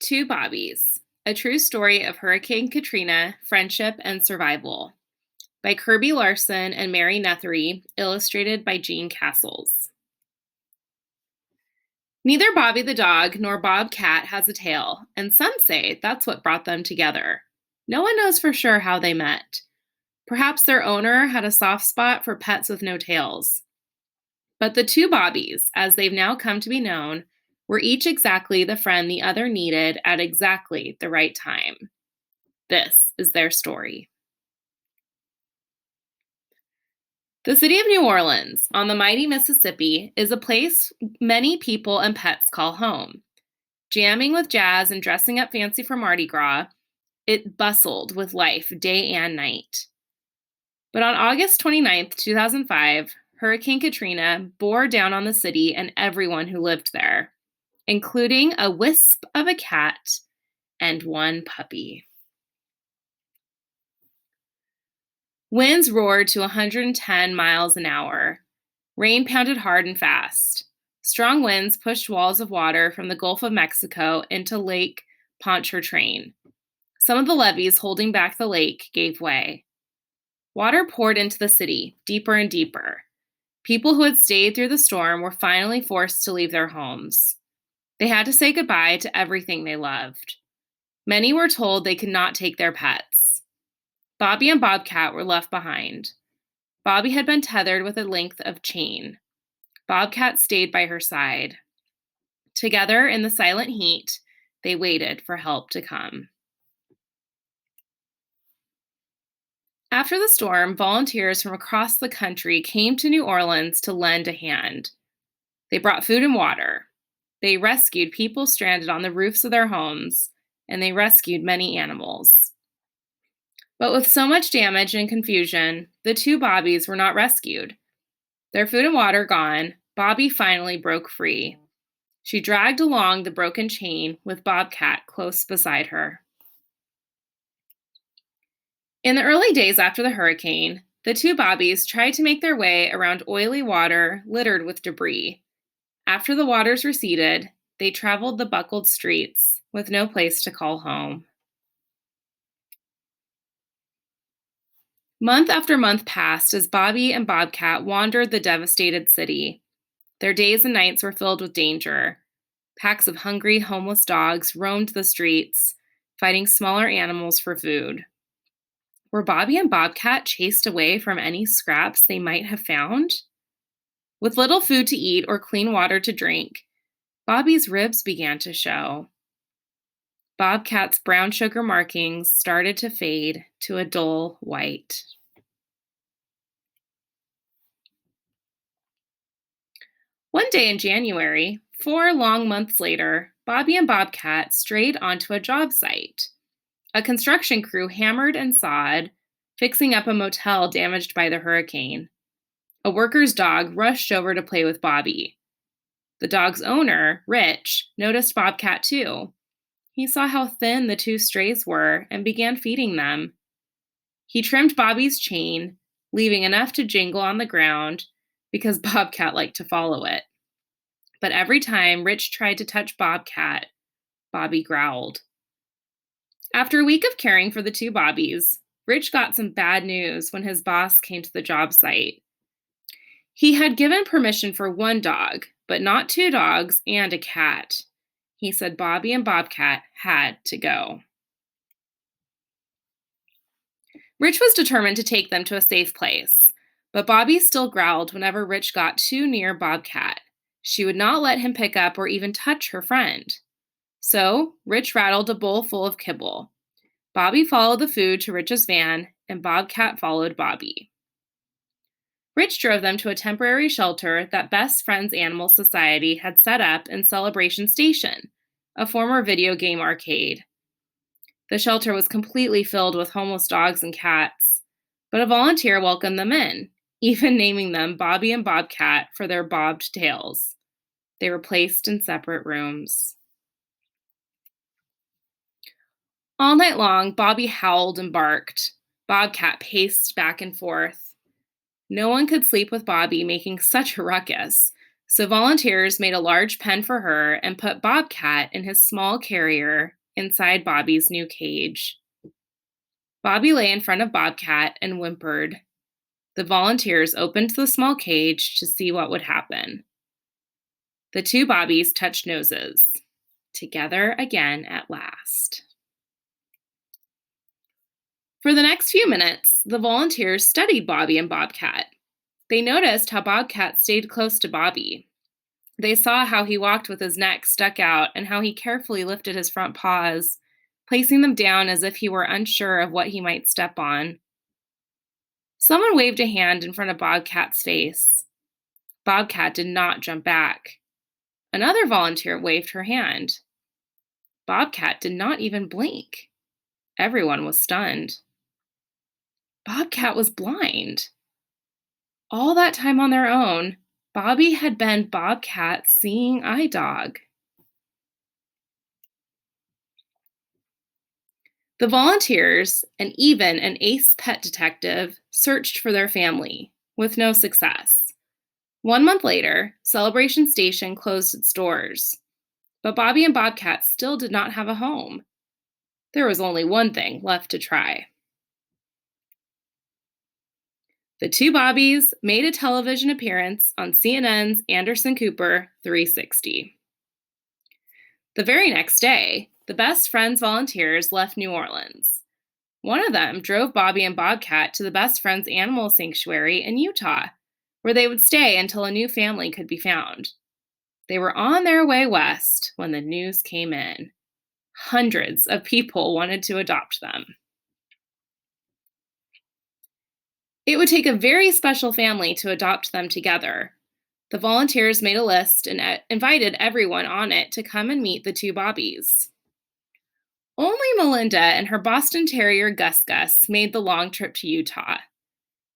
Two Bobbies, a true story of Hurricane Katrina, friendship, and survival. By Kirby Larson and Mary Nethery, illustrated by Jean Castles. Neither Bobby the dog nor Bob Cat has a tail, and some say that's what brought them together. No one knows for sure how they met. Perhaps their owner had a soft spot for pets with no tails. But the two Bobbies, as they've now come to be known, were each exactly the friend the other needed at exactly the right time. This is their story. The city of New Orleans, on the mighty Mississippi, is a place many people and pets call home. Jamming with jazz and dressing up fancy for Mardi Gras, it bustled with life day and night. But on August 29th, 2005, Hurricane Katrina bore down on the city and everyone who lived there, including a wisp of a cat and one puppy. Winds roared to 110 miles an hour. Rain pounded hard and fast. Strong winds pushed walls of water from the Gulf of Mexico into Lake Pontchartrain. Some of the levees holding back the lake gave way. Water poured into the city, deeper and deeper. People who had stayed through the storm were finally forced to leave their homes. They had to say goodbye to everything they loved. Many were told they could not take their pets. Bobby and Bobcat were left behind. Bobby had been tethered with a length of chain. Bobcat stayed by her side. Together in the silent heat, they waited for help to come. After the storm, volunteers from across the country came to New Orleans to lend a hand. They brought food and water. They rescued people stranded on the roofs of their homes, and they rescued many animals. But with so much damage and confusion, the two Bobbies were not rescued. Their food and water gone, Bobby finally broke free. She dragged along the broken chain with Bobcat close beside her. In the early days after the hurricane, the two Bobbies tried to make their way around oily water littered with debris. After the waters receded, they traveled the buckled streets with no place to call home. Month after month passed as Bobby and Bobcat wandered the devastated city. Their days and nights were filled with danger. Packs of hungry, homeless dogs roamed the streets, fighting smaller animals for food. Were Bobby and Bobcat chased away from any scraps they might have found? With little food to eat or clean water to drink, Bobby's ribs began to show. Bobcat's brown sugar markings started to fade to a dull white. One day in January, 4 long months later, Bobby and Bobcat strayed onto a job site. A construction crew hammered and sawed, fixing up a motel damaged by the hurricane. A worker's dog rushed over to play with Bobby. The dog's owner, Rich, noticed Bobcat too. He saw how thin the two strays were and began feeding them. He trimmed Bobby's chain, leaving enough to jingle on the ground because Bobcat liked to follow it. But every time Rich tried to touch Bobcat, Bobby growled. After a week of caring for the two Bobbies, Rich got some bad news when his boss came to the job site. He had given permission for one dog, but not two dogs and a cat. He said Bobby and Bobcat had to go. Rich was determined to take them to a safe place, but Bobby still growled whenever Rich got too near Bobcat. She would not let him pick up or even touch her friend. So, Rich rattled a bowl full of kibble. Bobby followed the food to Rich's van, and Bobcat followed Bobby. Rich drove them to a temporary shelter that Best Friends Animal Society had set up in Celebration Station, a former video game arcade. The shelter was completely filled with homeless dogs and cats, but a volunteer welcomed them in, even naming them Bobby and Bobcat for their bobbed tails. They were placed in separate rooms. All night long, Bobby howled and barked. Bobcat paced back and forth. No one could sleep with Bobby making such a ruckus, So volunteers made a large pen for her and put Bobcat in his small carrier inside Bobby's new cage. Bobby lay in front of Bobcat and whimpered. The volunteers opened the small cage to see what would happen. The two Bobbies touched noses. Together again at last. For the next few minutes, the volunteers studied Bobby and Bobcat. They noticed how Bobcat stayed close to Bobby. They saw how he walked with his neck stuck out and how he carefully lifted his front paws, placing them down as if he were unsure of what he might step on. Someone waved a hand in front of Bobcat's face. Bobcat did not jump back. Another volunteer waved her hand. Bobcat did not even blink. Everyone was stunned. Bobcat was blind. All that time on their own, Bobby had been Bobcat's seeing eye dog. The volunteers, and even an ace pet detective, searched for their family, with no success. 1 month later, Celebration Station closed its doors. But Bobby and Bobcat still did not have a home. There was only one thing left to try. The two Bobbies made a television appearance on CNN's Anderson Cooper 360. The very next day, the Best Friends volunteers left New Orleans. One of them drove Bobby and Bobcat to the Best Friends Animal Sanctuary in Utah, where they would stay until a new family could be found. They were on their way west when the news came in. Hundreds of people wanted to adopt them. It would take a very special family to adopt them together. The volunteers made a list and invited everyone on it to come and meet the two Bobbies. Only Melinda and her Boston Terrier Gus Gus made the long trip to Utah.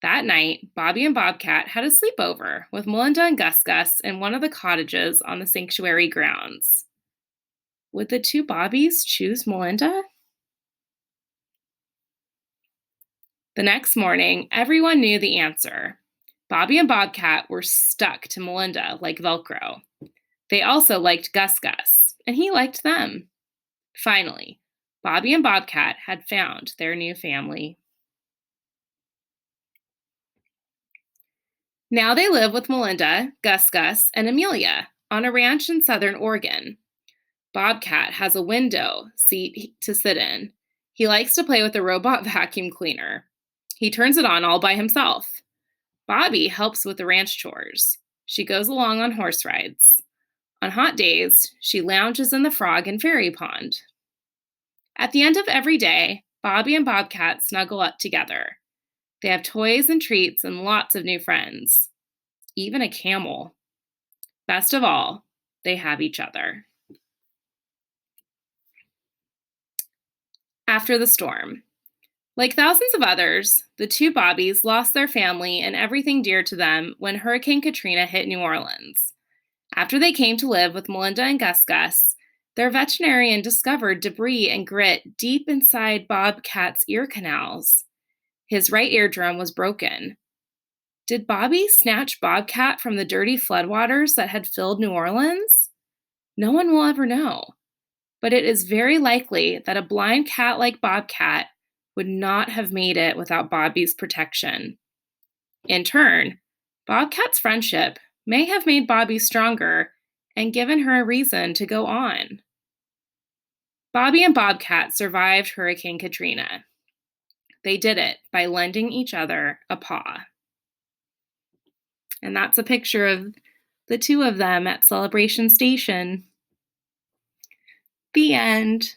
That night, Bobby and Bobcat had a sleepover with Melinda and Gus Gus in one of the cottages on the sanctuary grounds. Would the two Bobbies choose Melinda? The next morning, everyone knew the answer. Bobby and Bobcat were stuck to Melinda like Velcro. They also liked Gus Gus, and he liked them. Finally, Bobby and Bobcat had found their new family. Now they live with Melinda, Gus Gus, and Amelia on a ranch in southern Oregon. Bobcat has a window seat to sit in. He likes to play with a robot vacuum cleaner. He turns it on all by himself. Bobby helps with the ranch chores. She goes along on horse rides. On hot days, she lounges in the frog and fairy pond. At the end of every day, Bobby and Bobcat snuggle up together. They have toys and treats and lots of new friends. Even a camel. Best of all, they have each other. After the storm. Like thousands of others, the two Bobbies lost their family and everything dear to them when Hurricane Katrina hit New Orleans. After they came to live with Melinda and Gus Gus, their veterinarian discovered debris and grit deep inside Bobcat's ear canals. His right eardrum was broken. Did Bobby snatch Bobcat from the dirty floodwaters that had filled New Orleans? No one will ever know. But it is very likely that a blind cat like Bobcat would not have made it without Bobby's protection. In turn, Bobcat's friendship may have made Bobby stronger and given her a reason to go on. Bobby and Bobcat survived Hurricane Katrina. They did it by lending each other a paw. And that's a picture of the two of them at Celebration Station. The end.